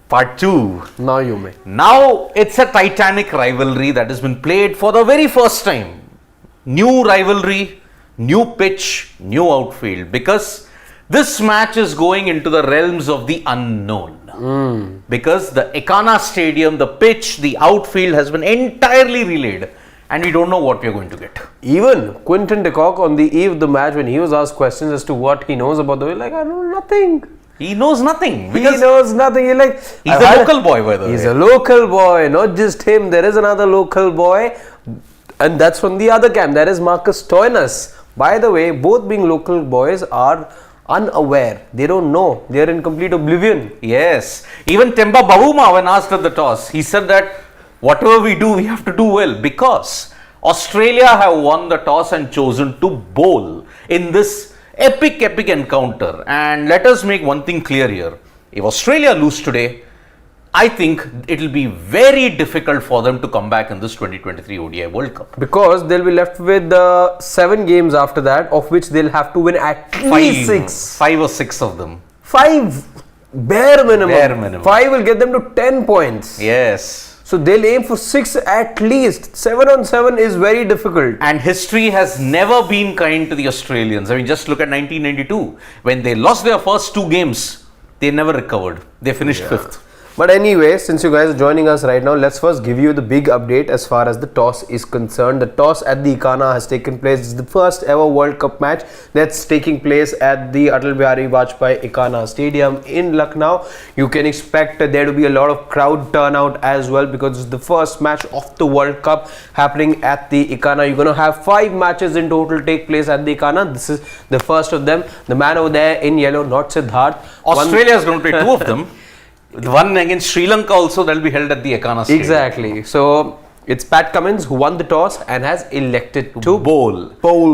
Part 2. Now you may. Now it's a titanic rivalry that has been played for the very first time. New rivalry, new pitch, new outfield, because this match is going into the realms of the unknown. Because the Ekana Stadium, the pitch, the outfield has been entirely relayed, and we don't know what we are going to get. Even Quinton de Kock on the eve of the match, when he was asked questions as to what he knows about the way, like, I know nothing. He knows nothing. He knows nothing. He's like, he's a local boy, by the way. He's a local boy, not just him. There is another local boy, and that's from the other camp. That is Marcus Stoinis. By the way, both being local boys are unaware. They don't know. They are in complete oblivion. Yes. Even Temba Bavuma, when asked at the toss, he said that whatever we do, we have to do well, because Australia have won the toss and chosen to bowl in this epic encounter. And let us make one thing clear here. If Australia lose today, I think it will be very difficult for them to come back in this 2023 ODI World Cup. Because they'll be left with 7 games after that, of which they'll have to win at least 6. 5 or 6 of them. 5 bare minimum. Bare minimum. 5 will get them to 10 points. Yes. So they'll aim for 6 at least. 7 on 7 is very difficult. And history has never been kind to the Australians. I mean, just look at 1992. When they lost their first 2 games, they never recovered. They finished 5th. But anyway, since you guys are joining us right now, let's first give you the big update as far as the toss is concerned. The toss at the Ekana has taken place. It's the first ever World Cup match that's taking place at the Atal Bihari Vajpayee Ekana Stadium in Lucknow. You can expect there to be a lot of crowd turnout as well, because it's the first match of the World Cup happening at the Ekana. You're going to have 5 matches in total take place at the Ekana. This is the first of them. The man over there in yellow, not Siddharth. Australia is going to play 2 of them. The one against Sri Lanka also, that will be held at the Ekana Stadium. Exactly. So it's Pat Cummins who won the toss and has elected to bowl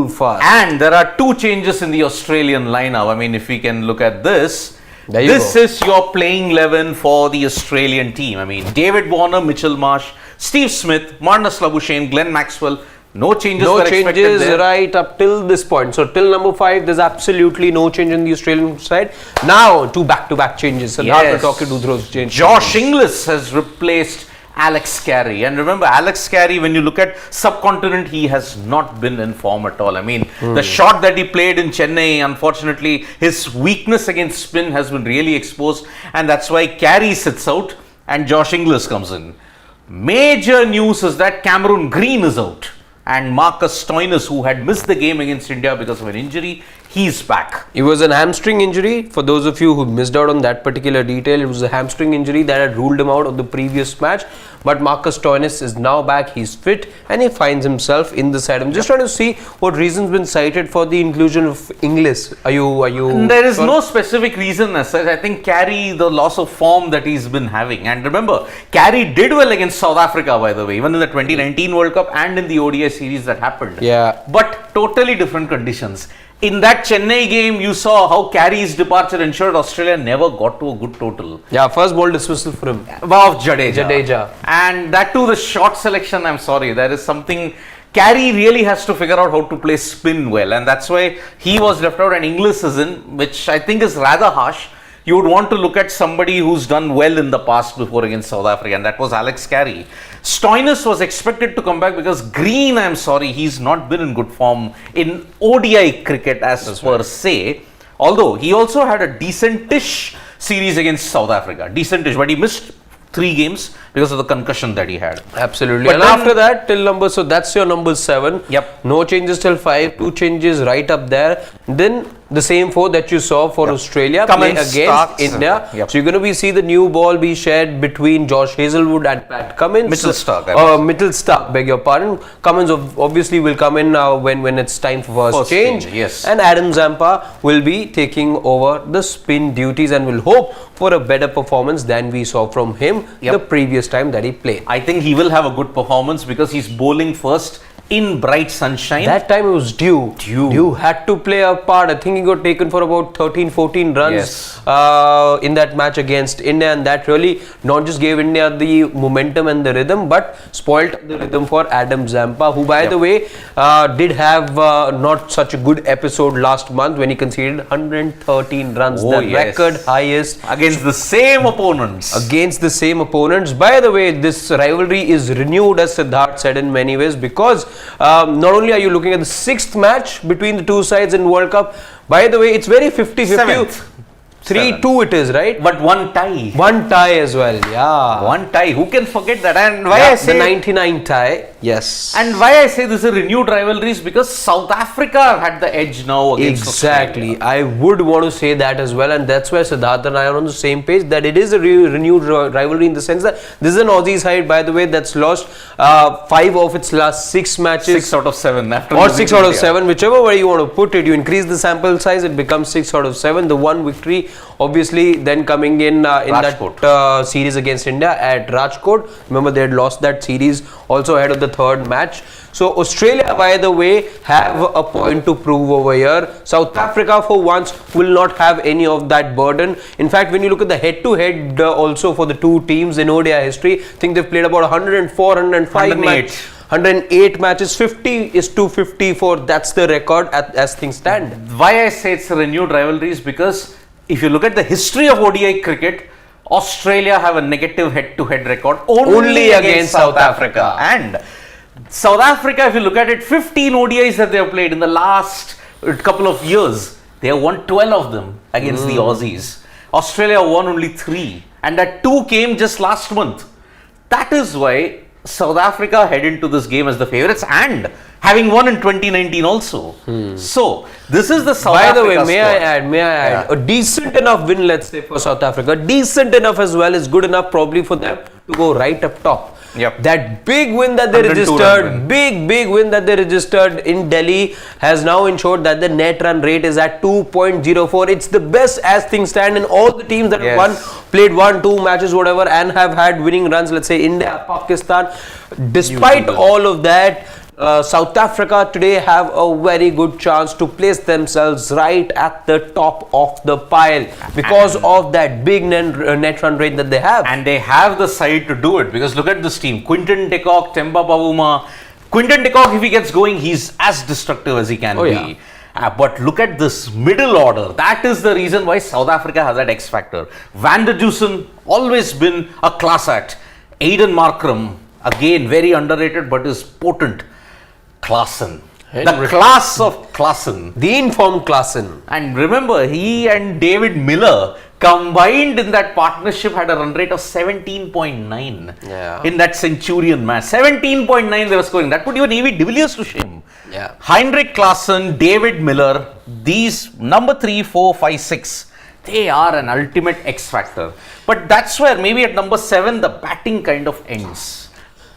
first. And there are 2 changes in the Australian lineup. I mean, if we can look at this, this is your playing 11 for the Australian team. I mean, David Warner, Mitchell Marsh, Steve Smith, Marnus Labuschagne, Glenn Maxwell. No changes there. Right up till this point. So till number 5, there's absolutely no change in the Australian side. Now 2 back-to-back changes. So now we're talking to those changes. Josh Inglis has replaced Alex Carey. And remember, Alex Carey, when you look at subcontinent, he has not been in form at all. I mean, the shot that he played in Chennai, unfortunately, his weakness against spin has been really exposed. And that's why Carey sits out and Josh Inglis comes in. Major news is that Cameron Green is out. And Marcus Stoinis, who had missed the game against India because of an injury, he's back. It was an hamstring injury. For those of you who missed out on that particular detail, it was a hamstring injury that had ruled him out of the previous match. But Marcus Stoinis is now back. He's fit and he finds himself in the side. I'm just trying to see what reasons been cited for the inclusion of Inglis. Are you? There is no specific reason as such. I think Carey, the loss of form that he's been having. And remember, Carey did well against South Africa, by the way, even in the 2019 World Cup and in the ODI series that happened. Yeah. But totally different conditions. In that Chennai game, you saw how Carey's departure ensured Australia never got to a good total. Yeah, first ball dismissal for him. Of Jadeja. And that too, the shot selection, I'm sorry, there is something. Carey really has to figure out how to play spin well, and that's why he was left out and Inglis is in, which I think is rather harsh. You would want to look at somebody who's done well in the past before against South Africa, and that was Alex Carey. Stoinis was expected to come back because Green, I'm sorry, he's not been in good form in ODI cricket as per se. Although he also had a decentish series against South Africa. Decentish, but he missed 3 games because of the concussion that he had. Absolutely. But and after that, till number, so that's your number 7. Yep. No changes till 5, 2 changes right up there. Then the same 4 that you saw for Australia play against India. Yep. So you're going to see the new ball be shared between Josh Hazlewood and Pat Cummins. Mitchell Starc, beg your pardon. Cummins obviously will come in when it's time for first change. Yes. And Adam Zampa will be taking over the spin duties and will hope for a better performance than we saw from him the previous time that he played. I think he will have a good performance because he's bowling first in bright sunshine. That time it was Dew. Dew had to play a part. I think he got taken for about 13-14 runs in that match against India, and that really not just gave India the momentum and the rhythm, but spoilt the rhythm for Adam Zampa, who by the way did have not such a good episode last month when he conceded 113 runs, the record highest against the same opponents. By the way, this rivalry is renewed, as Siddharth said, in many ways, because not only are you looking at the 6th match between the two sides in World Cup, by the way, it's very 50-50. 3-2 it is, right? But one tie. One tie as well, yeah. One tie. Who can forget that? And why I say the 99 tie, yes. And why I say this is a renewed rivalry is because South Africa had the edge now against Exactly. Australia. I would want to say that as well, and that's why Siddharth and I are on the same page, that it is a renewed rivalry in the sense that this is an Aussie side, by the way, that's lost 5 of its last 6 matches. 6 out of 7. Or 6 out of 7, whichever way you want to put it. You increase the sample size, it becomes 6 out of 7. The one victory obviously then coming in that series against India at Rajkot. Remember, they had lost that series also ahead of the 3rd match. So Australia, by the way, have a point to prove over here. South Africa for once will not have any of that burden. In fact, when you look at the head-to-head also for the two teams in ODI history, I think they've played about 104, 105 matches. 108 matches, 50 is to 54. That's the record as things stand. Why I say it's a renewed rivalry is because if you look at the history of ODI cricket, Australia have a negative head-to-head record only against South Africa. And South Africa, if you look at it, 15 ODIs that they have played in the last couple of years, they have won 12 of them against the Aussies. Australia won only 3, and that 2 came just last month. That is why South Africa head into this game as the favourites, and having won in 2019 also. So this is the South Africa squad. By the way, may I add, a decent enough win, let's say, for South Africa. Decent enough as well is good enough probably for them to go right up top. That big win that they registered, big win that they registered in Delhi has now ensured that the net run rate is at 2.04. It's the best as things stand in all the teams that have played 1-2 matches, whatever, and have had winning runs, let's say India, Pakistan. Despite all of that, South Africa today have a very good chance to place themselves right at the top of the pile because of that big net run rate that they have. And they have the side to do it, because look at this team. Quinton de Kock, Temba Bavuma. Quinton de Kock, if he gets going, he's as destructive as he can be. But look at this middle order. That is the reason why South Africa has that X factor. Van der Dusen, always been a class act. Aiden Markram, again very underrated but is potent. Klaasen. The class of Klaasen. The informed Klaasen. And remember, he and David Miller combined in that partnership had a run rate of 17.9 in that Centurion match. 17.9 they were scoring. That put even A.V. de Villiers to shame. Heinrich Klaasen, David Miller, these number 3, 4, 5, 6, they are an ultimate X factor. But that's where maybe at number 7 the batting kind of ends.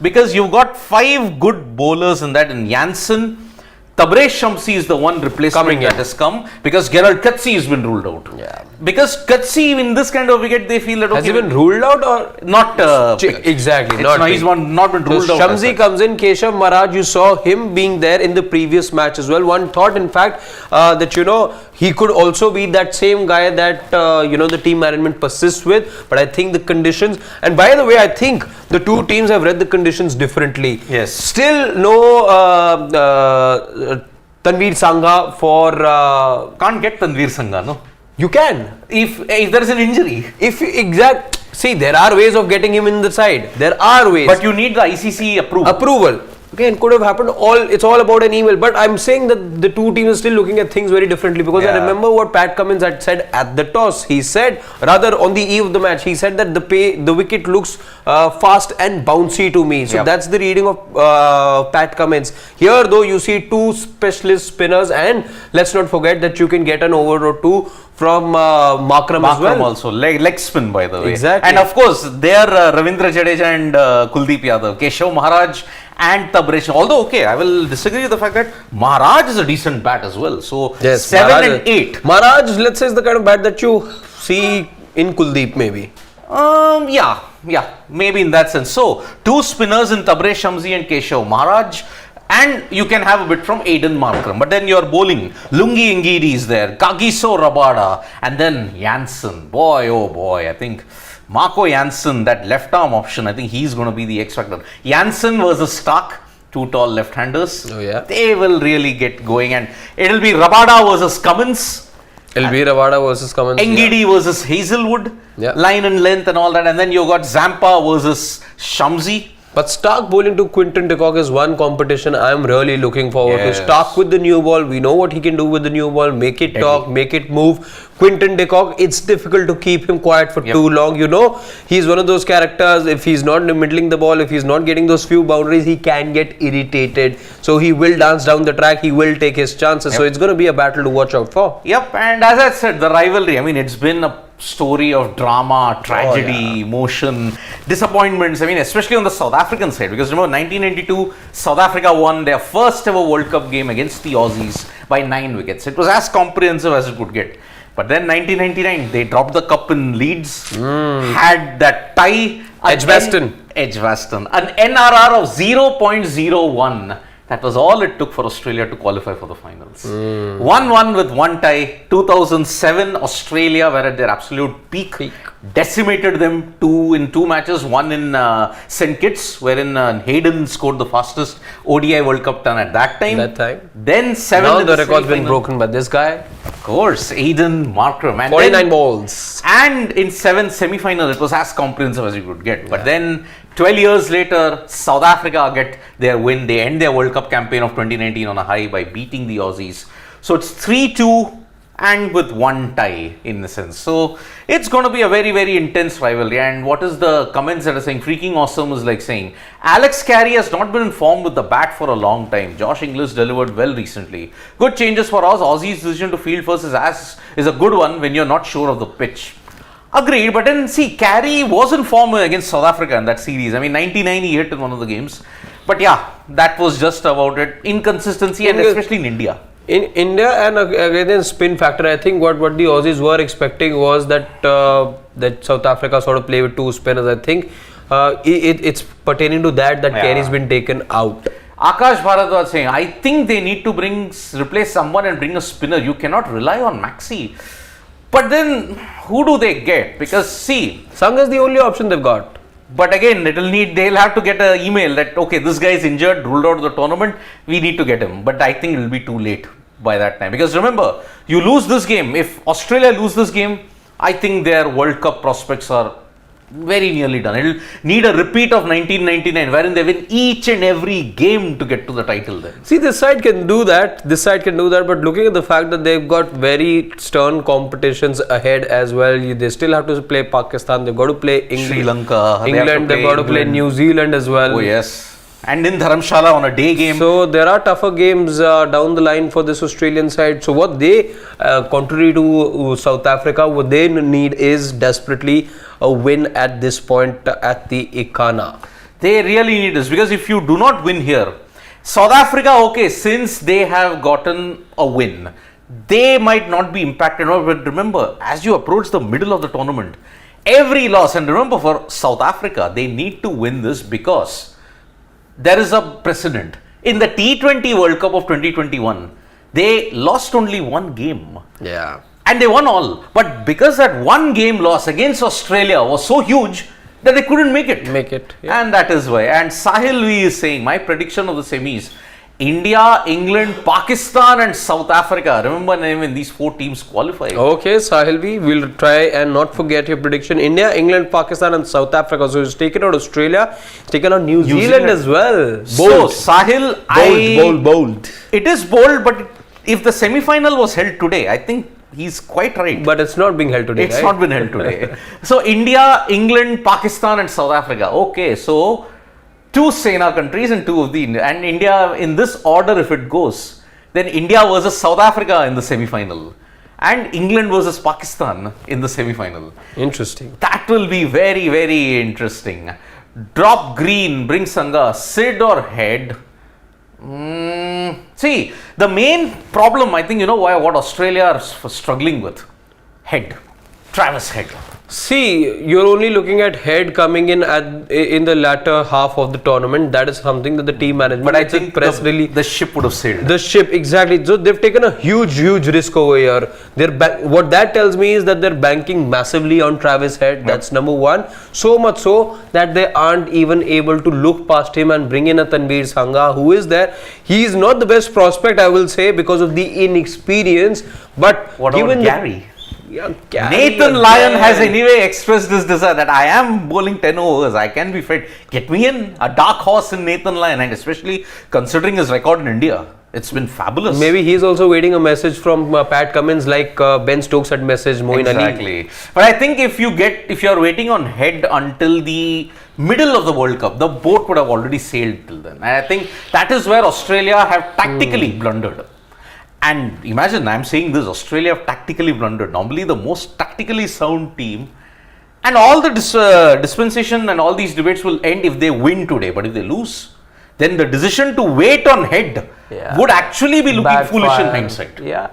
Because you've got 5 good bowlers in that, in Jansen. Tabraiz Shamsi is the one replacement that has come, because Gerald Coetzee has been ruled out. Because Coetzee in this kind of wicket, they feel that has he been ruled out or not? Exactly, he's not been ruled out. Shamsi comes in. Keshav Maharaj, you saw him being there in the previous match as well. One thought, in fact, that he could also be that same guy that the team management persists with. But I think the conditions, and by the way, I think the two teams have read the conditions differently. Still no Tanveer Sangha for can't get Tanveer Sangha, no? You can if there is an injury. See, there are ways of getting him in the side. There are ways, but you need the ICC approval. Again, could have happened. It's all about an email. But I'm saying that the two teams are still looking at things very differently, because I remember what Pat Cummins had said at the toss. He said, rather on the eve of the match, he said that the wicket looks fast and bouncy to me. So that's the reading of Pat Cummins. Here, though, you see 2 specialist spinners, and let's not forget that you can get an over or 2 from Markram as well. Also, leg spin, by the way. Exactly. And of course, there Ravindra Jadeja and Kuldeep Yadav, Keshav Maharaj and Tabraiz. Although, I will disagree with the fact that Maharaj is a decent bat as well. So, 7 and 8. Maharaj, let's say, is the kind of bat that you see in Kuldeep, maybe. Maybe in that sense. So, 2 spinners in Tabraiz Shamsi and Keshav Maharaj. And you can have a bit from Aiden Markram. But then you're bowling. Lungi Ngidi is there. Kagiso Rabada. And then Janssen. Boy, oh boy. I think Marco Janssen, that left arm option, I think he's going to be the X factor. Janssen versus Stark. Two tall left-handers. Oh, yeah. They will really get going. And it'll be Rabada versus Cummins. It'll be Rabada versus Cummins. Ngidi versus Hazelwood. Yeah. Line and length and all that. And then you got Zampa versus Shamsi. But Stark bowling to Quinton de Kock is one competition I'm really looking forward to. Stark with the new ball, we know what he can do with the new ball, make it talk, make it move. Quinton de Kock, it's difficult to keep him quiet for too long. You know, he's one of those characters, if he's not middling the ball, if he's not getting those few boundaries, he can get irritated. So he will dance down the track, he will take his chances. So it's going to be a battle to watch out for. Yep, and as I said, the rivalry, I mean, it's been a story of drama, tragedy, emotion, disappointments. I mean, especially on the South African side, because remember 1992, South Africa won their first ever World Cup game against the Aussies by 9 wickets. It was as comprehensive as it could get. But then 1999, they dropped the cup in Leeds, had that tie. Edgbaston. An NRR of 0.01. That was all it took for Australia to qualify for the finals. 1-1 with one tie. 2007, Australia were at their absolute peak. Decimated them in two matches. One in St. Kitts, wherein Hayden scored the fastest ODI World Cup ton at that time. Then 7. Now the record's been broken by this guy. Of course, Aiden Markram. And 49 balls. And in 7th semi-final, it was as comprehensive as you could get. But then 12 years later, South Africa get their win. They end their World Cup campaign of 2019 on a high by beating the Aussies. So it's 3-2 and with one tie in a sense. So it's going to be a very, very intense rivalry. And what is the comments that are saying? Freaking awesome is like saying, Alex Carey has not been in form with the bat for a long time. Josh Inglis delivered well recently. Good changes for us. Aussie's decision to field first is a good one when you're not sure of the pitch. Agreed, but then see, Carey was in form against South Africa in that series. I mean, 99 he hit in one of the games. But yeah, that was just about it. Inconsistency, and especially in India. In India, and again spin factor, I think what the Aussies were expecting was that that South Africa sort of play with two spinners. I think it's pertaining to that Carey's been taken out. Akash Bharadwaj saying, I think they need to replace someone and bring a spinner. You cannot rely on Maxi. But then, who do they get? Because see, Sangha is the only option they've got. But again, they'll have to get an email that, okay, this guy is injured, ruled out of the tournament, we need to get him. But I think it will be too late by that time. Because remember, you lose this game, if Australia lose this game, I think their World Cup prospects are very nearly done. It'll need a repeat of 1999 wherein they win each and every game to get to the title then. See, this side can do that, but looking at the fact that they've got very stern competitions ahead as well, they still have to play Pakistan, they've got to play Sri Lanka, they've got to play New Zealand as well. Oh yes. And in Dharamshala on a day game. So there are tougher games down the line for this Australian side. So what they, contrary to South Africa, what they need is desperately a win at this point at the Ikana. They really need this, because if you do not win here, South Africa, okay, since they have gotten a win, they might not be impacted. But remember, as you approach the middle of the tournament, every loss, and remember for South Africa, they need to win this because there is a precedent. In the T20 World Cup of 2021, they lost only one game. Yeah. And they won all. But because that one game loss against Australia was so huge that they couldn't make it. Yeah. And that is why. And Sahil V is saying, my prediction of the semis, India, England, Pakistan and South Africa. Remember when these four teams qualify. Okay, Sahil V, we'll try and not forget your prediction. India, England, Pakistan and South Africa. So he's taken out Australia, he's taken out New Zealand as well. Bold. So Sahil, bold. It is bold, but if the semi-final was held today, I think he's quite right. But it's not being held today. It's not been held today. So India, England, Pakistan and South Africa. Okay, so two Sena countries and two of the and India in this order if it goes, then India versus South Africa in the semi-final and England versus Pakistan in the semi-final. Interesting. That will be very, very interesting. Drop green, bring Sangha, Sid or head. See, the main problem, I think, what Australia are struggling with? Head. Travis Head? See, you're only looking at Head coming in in the latter half of the tournament. That is something that the team management. But I think the ship would have sailed. The ship, exactly. So they've taken a huge risk over here. What that tells me is that they're banking massively on Travis Head. That's number one. So much so that they aren't even able to look past him and bring in a Tanveer Sangha, who is there. He is not the best prospect, I will say, because of the inexperience. But what about Gary? Nathan Lyon has anyway expressed this desire that I am bowling 10 overs, I can be fit. Get me in, a dark horse in Nathan Lyon, and especially considering his record in India. It's been fabulous. Maybe he's also waiting a message from Pat Cummins, like Ben Stokes had messaged Moeen Ali. Exactly. But I think if you're waiting on Head until the middle of the World Cup, the boat would have already sailed till then. And I think that is where Australia have tactically blundered. And imagine, I'm saying this, Australia have tactically blundered. Normally the most tactically sound team. And all the dispensation and all these debates will end if they win today. But if they lose, then the decision to wait on Head would actually be looking foolish in hindsight. Yeah.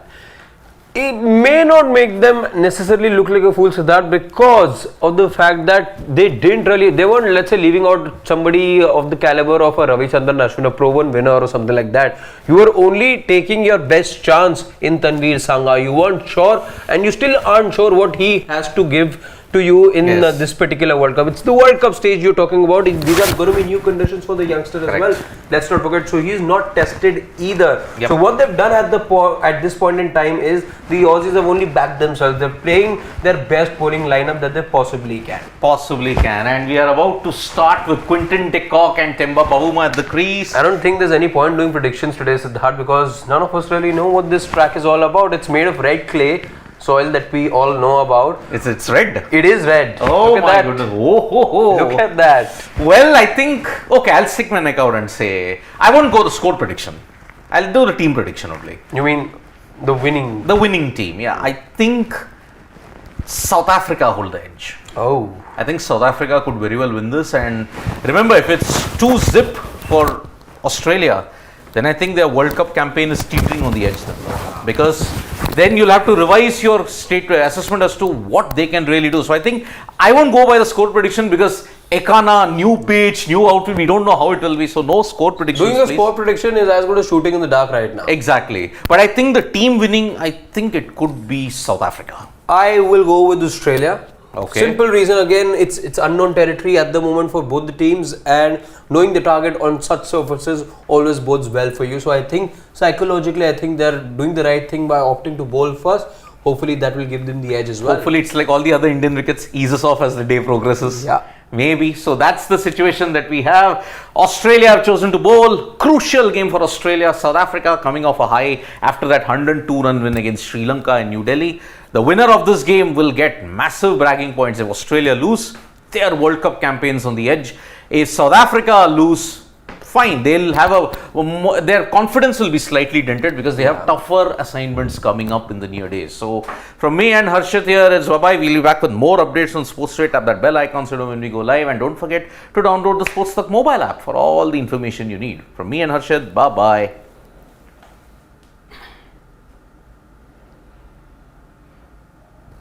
It may not make them necessarily look like a fool, Siddharth, because of the fact that they weren't, let's say, leaving out somebody of the caliber of a Ravichandran Ashwin, a proven winner or something like that. You were only taking your best chance in Tanveer Sangha. You weren't sure, and you still aren't sure what he has to give to you in this particular World Cup. It's the World Cup stage you're talking about. These are going to be new conditions for the youngster as well. Let's not forget. So he's not tested either. So what they've done at this point in time is the Aussies have only backed themselves. They're playing their best bowling lineup that they possibly can. And we are about to start with Quinton de Kock and Temba Bavuma at the crease. I don't think there's any point doing predictions today, Siddharth, because none of us really know what this track is all about. It's made of red clay soil that we all know about. It's red. It is red. Oh my goodness. Look at that. Well, I think, I'll stick my neck out and say, I won't go the score prediction. I'll do the team prediction only. You mean the winning? The winning team, yeah. I think South Africa hold the edge. Oh. I think South Africa could very well win this, and remember, if it's 2-0 for Australia, then I think their World Cup campaign is teetering on the edge then. Because then you'll have to revise your state assessment as to what they can really do. So I think I won't go by the score prediction because Ekana, new pitch, new outfit, we don't know how it will be. So no score prediction. Doing a score prediction is as good as shooting in the dark right now. Exactly. But I think the team winning, I think it could be South Africa. I will go with Australia. Okay. Simple reason, again, it's unknown territory at the moment for both the teams, and knowing the target on such surfaces always bodes well for you. So I think psychologically, I think they're doing the right thing by opting to bowl first. Hopefully that will give them the edge as well. Hopefully it's like all the other Indian wickets eases off as the day progresses. Yeah. Maybe. So that's the situation that we have. Australia have chosen to bowl. Crucial game for Australia. South Africa coming off a high after that 102 run win against Sri Lanka in New Delhi. The winner of this game will get massive bragging points. If Australia lose, their World Cup campaigns on the edge. If South Africa lose, fine, they'll have their confidence will be slightly dented because they have tougher assignments coming up in the near days. So from me and Harshit here, it's bye-bye. We'll be back with more updates on Sports Straight. Tap that bell icon so you know when we go live, and don't forget to download the SportsTak mobile app for all the information you need. From me and Harshit, bye-bye.